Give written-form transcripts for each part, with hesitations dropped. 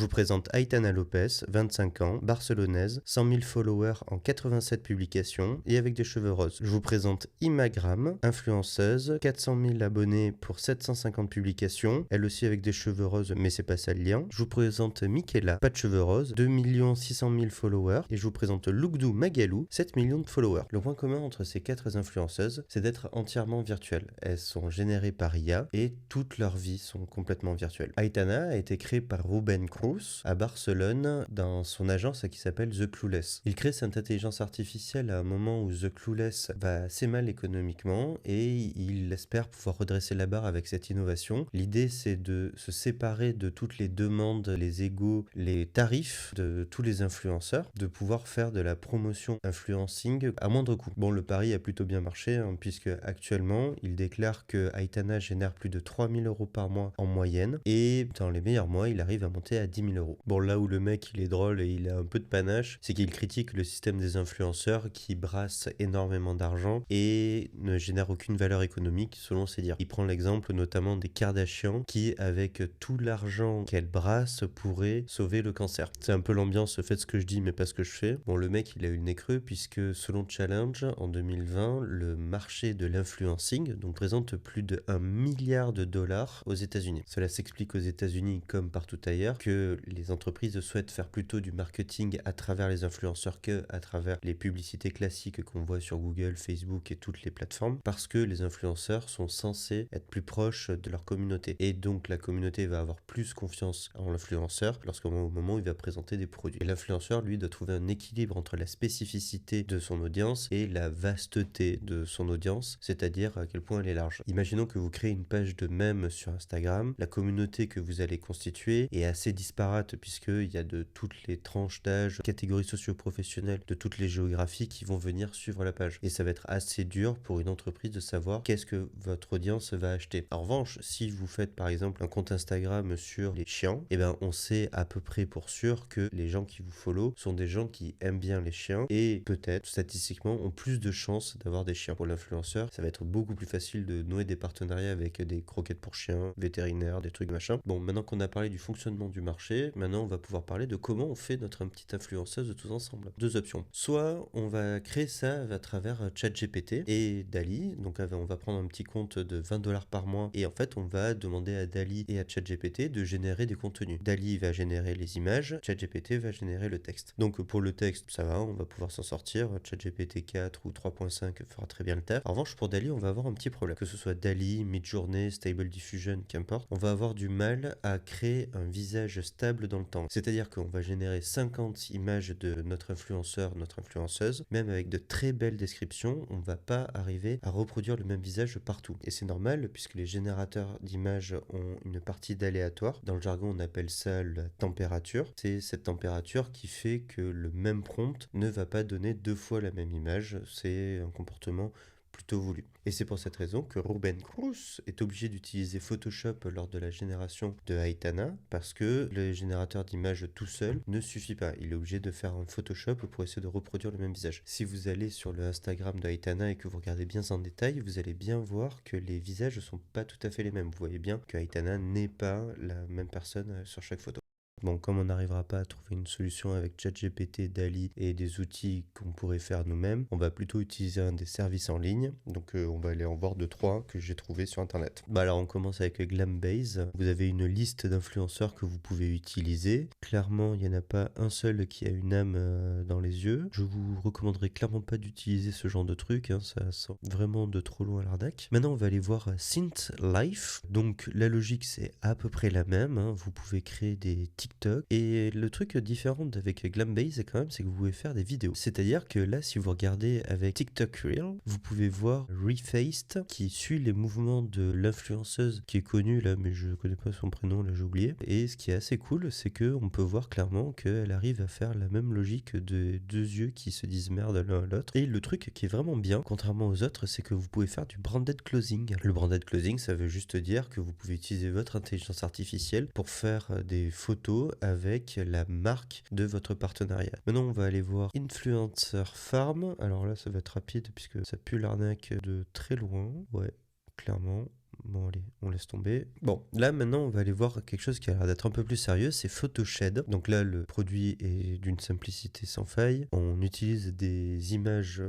vous présente Aitana Lopez, 25 ans, barcelonaise, 100 000 followers en 87 publications et avec des cheveux roses. Je vous présente Imagram, influenceuse, 400 000 abonnés pour 750 publications, elle aussi avec des cheveux roses, mais c'est pas ça le lien. Je vous présente Michaela, pas de cheveux roses, 2 600 000 followers, et je vous présente Lugdou Magalou, 7 millions de followers. Le point commun entre ces 4 influenceuses, c'est d'être entièrement virtuelles. Elles sont générées par IA et toutes leurs vies sont complètement virtuelles. Aitana a été créée par Ruben Cruz à Barcelone dans son agence qui s'appelle The Clueless. Il crée cette intelligence artificielle à un moment où The Clueless va assez mal économiquement et il espère pouvoir redresser la barre avec cette innovation. L'idée, c'est de se séparer de toutes les demandes, les égos, les tarifs de tous les influenceurs, de pouvoir faire de la promotion influencing à moindre coût. Bon, le pari a plutôt bien marché puisque actuellement, il déclare que Aitana génère plus de 3 000 € par mois en moyenne et dans les meilleurs mois, il arrive à monter à 10 000 €. Bon, là où le mec, il est drôle et il a un peu de panache, c'est qu'il critique le système des influenceurs qui brassent énormément d'argent et ne génèrent aucune valeur économique selon ses dires. Il prend l'exemple notamment des Kardashians qui, avec tout l'argent qu'elles brassent, pourraient sauver le cancer. C'est un peu l'ambiance, faites ce que je dis mais pas ce que je fais. Bon, le mec, il a eu le nez creux puisque selon Challenge, en 2020, le marché de l'influencing donc présente plus de 1 milliard de dollars aux États-Unis. Cela s'explique aux États-Unis comme partout ailleurs que les entreprises souhaitent faire plutôt du marketing à travers les influenceurs que à travers les publicités classiques qu'on voit sur Google, Facebook et toutes les plateformes parce que les influenceurs sont censés être plus proches de leur communauté et donc la communauté va avoir plus confiance en l'influenceur lorsqu'au moment où il va présenter des produits. Et l'influenceur, lui, doit trouver un équilibre entre la spécificité de son audience et la vasteté de son audience, c'est-à-dire à quel point elle est large. Imaginons que vous créez une page de mèmes sur Instagram, la communauté que vous allez constituer est assez disparate puisqu'il y a de toutes les tranches d'âge, catégories socio-professionnelles, de toutes les géographies qui vont venir suivre la page. Et ça va être assez dur pour une entreprise de savoir qu'est-ce que votre audience va acheter. En revanche, si vous faites par exemple un compte Instagram sur les chiens, eh ben on sait à peu près pour sûr que les gens qui vous follow sont des gens qui aiment bien les chiens et peut-être statistiquement ont plus de chances d'avoir des chiens. Pour l'influenceur, ça va être beaucoup plus facile de nouer des partenariats avec des croquettes pour chiens, vétérinaires, des trucs machin. Bon, maintenant qu'on a parlé du fonctionnement du marché, maintenant on va pouvoir parler de comment on fait notre petite influenceuse de tous ensemble. Deux options. Soit on va créer ça à travers ChatGPT et DALL-E, donc on va prendre un petit compte de 20 $ par mois et en fait on va demander à DALL-E et à ChatGPT de générer des contenus. DALL-E va générer les images, ChatGPT va générer le texte. Donc pour le texte, ça va, on va pouvoir s'en sortir. ChatGPT 4 ou 3.5 fera très bien le taf. En revanche, pour DALL-E, on va avoir un petit problème. Que ce soit DALL-E, Midjourney, Stable Diffusion, qu'importe, on va avoir du mal à créer un visage stable dans le temps. C'est-à-dire qu'on va générer 50 images de notre influenceur, notre influenceuse, même avec de très belles descriptions, on ne va pas arriver à reproduire le même visage partout. Et c'est normal puisque les générateurs d'images ont une partie d'aléatoire. Dans le jargon, on appelle ça la température. C'est cette température qui fait que le même prompt ne va pas donner 2 fois la même image. C'est un comportement plutôt voulu. Et c'est pour cette raison que Ruben Cruz est obligé d'utiliser Photoshop lors de la génération de Aitana parce que le générateur d'images tout seul ne suffit pas. Il est obligé de faire un Photoshop pour essayer de reproduire le même visage. Si vous allez sur le Instagram de Aitana et que vous regardez bien en détail, vous allez bien voir que les visages ne sont pas tout à fait les mêmes. Vous voyez bien que Aitana n'est pas la même personne sur chaque photo. Bon, comme on n'arrivera pas à trouver une solution avec ChatGPT, DALL-E et des outils qu'on pourrait faire nous-mêmes, on va plutôt utiliser un des services en ligne. Donc on va aller en voir 2-3 que j'ai trouvé sur internet. Bah alors on commence avec Glambase. Vous avez une liste d'influenceurs que vous pouvez utiliser. Clairement, il n'y en a pas un seul qui a une âme dans les yeux. Je vous recommanderais clairement pas d'utiliser ce genre de truc, ça sent vraiment de trop loin à l'arnaque. Maintenant, on va aller voir Synth Life. Donc la logique, c'est à peu près la même. Vous pouvez créer des TikTok. Et le truc différent avec Glambase quand même, c'est que vous pouvez faire des vidéos. C'est-à-dire que là, si vous regardez avec TikTok Reel, vous pouvez voir Refaced qui suit les mouvements de l'influenceuse qui est connue là, mais je connais pas son prénom, là j'ai oublié. Et ce qui est assez cool, c'est que on peut voir clairement qu'elle arrive à faire la même logique de deux yeux qui se disent merde l'un à l'autre. Et le truc qui est vraiment bien, contrairement aux autres, c'est que vous pouvez faire du branded closing. Le branded closing, ça veut juste dire que vous pouvez utiliser votre intelligence artificielle pour faire des photos avec la marque de votre partenariat. Maintenant, on va aller voir Influencer Farm. Alors là, ça va être rapide puisque ça pue l'arnaque de très loin. Ouais, clairement. Bon, allez, on laisse tomber. Bon, là, maintenant, on va aller voir quelque chose qui a l'air d'être un peu plus sérieux, c'est Photoshed. Donc là, le produit est d'une simplicité sans faille. On utilise des images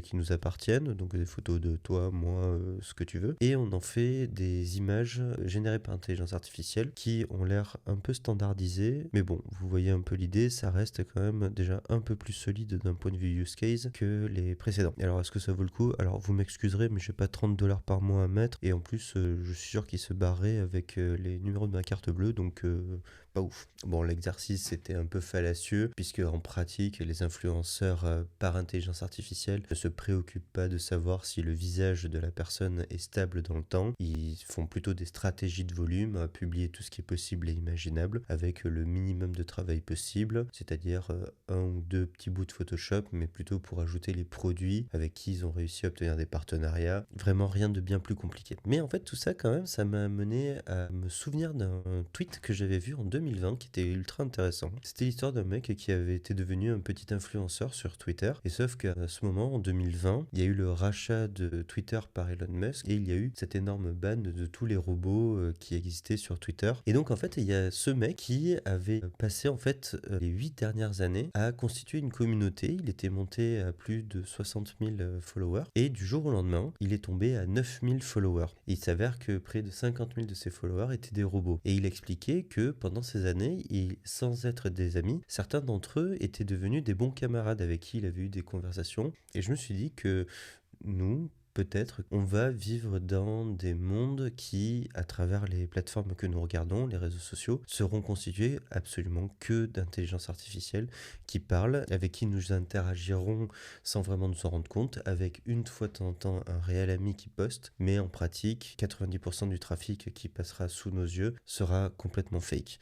qui nous appartiennent, donc des photos de toi, moi, ce que tu veux. Et on en fait des images générées par intelligence artificielle qui ont l'air un peu standardisées. Mais bon, vous voyez un peu l'idée, ça reste quand même déjà un peu plus solide d'un point de vue use case que les précédents. Alors, est-ce que ça vaut le coup? Alors, vous m'excuserez, mais j'ai pas 30$ par mois à mettre. Et en plus, je suis sûr qu'il se barrait avec les numéros de ma carte bleue, donc pas ouf. Bon, l'exercice c'était un peu fallacieux, puisque en pratique, les influenceurs par intelligence artificielle ne se préoccupent pas de savoir si le visage de la personne est stable dans le temps. Ils font plutôt des stratégies de volume, à publier tout ce qui est possible et imaginable, avec le minimum de travail possible, c'est-à-dire un ou deux petits bouts de Photoshop, mais plutôt pour ajouter les produits avec qui ils ont réussi à obtenir des partenariats. Vraiment rien de bien plus compliqué. Mais en fait, tout ça, quand même, ça m'a amené à me souvenir d'un tweet que j'avais vu en 2020 qui était ultra intéressant. C'était l'histoire d'un mec qui avait été devenu un petit influenceur sur Twitter. Et sauf qu'à ce moment, en 2020, il y a eu le rachat de Twitter par Elon Musk et il y a eu cette énorme ban de tous les robots qui existaient sur Twitter. Et donc, en fait, il y a ce mec qui avait passé en fait les 8 dernières années à constituer une communauté. Il était monté à plus de 60 000 followers et du jour au lendemain, il est tombé à 9 000 followers. Et il s'avère que près de 50 000 de ses followers étaient des robots. Et il expliquait que pendant ces années, sans être des amis, certains d'entre eux étaient devenus des bons camarades avec qui il avait eu des conversations. Et je me suis dit que nous, peut-être, on va vivre dans des mondes qui, à travers les plateformes que nous regardons, les réseaux sociaux, seront constitués absolument que d'intelligence artificielle qui parlent, avec qui nous interagirons sans vraiment nous en rendre compte, avec une fois de temps en temps un réel ami qui poste, mais en pratique, 90% du trafic qui passera sous nos yeux sera complètement fake.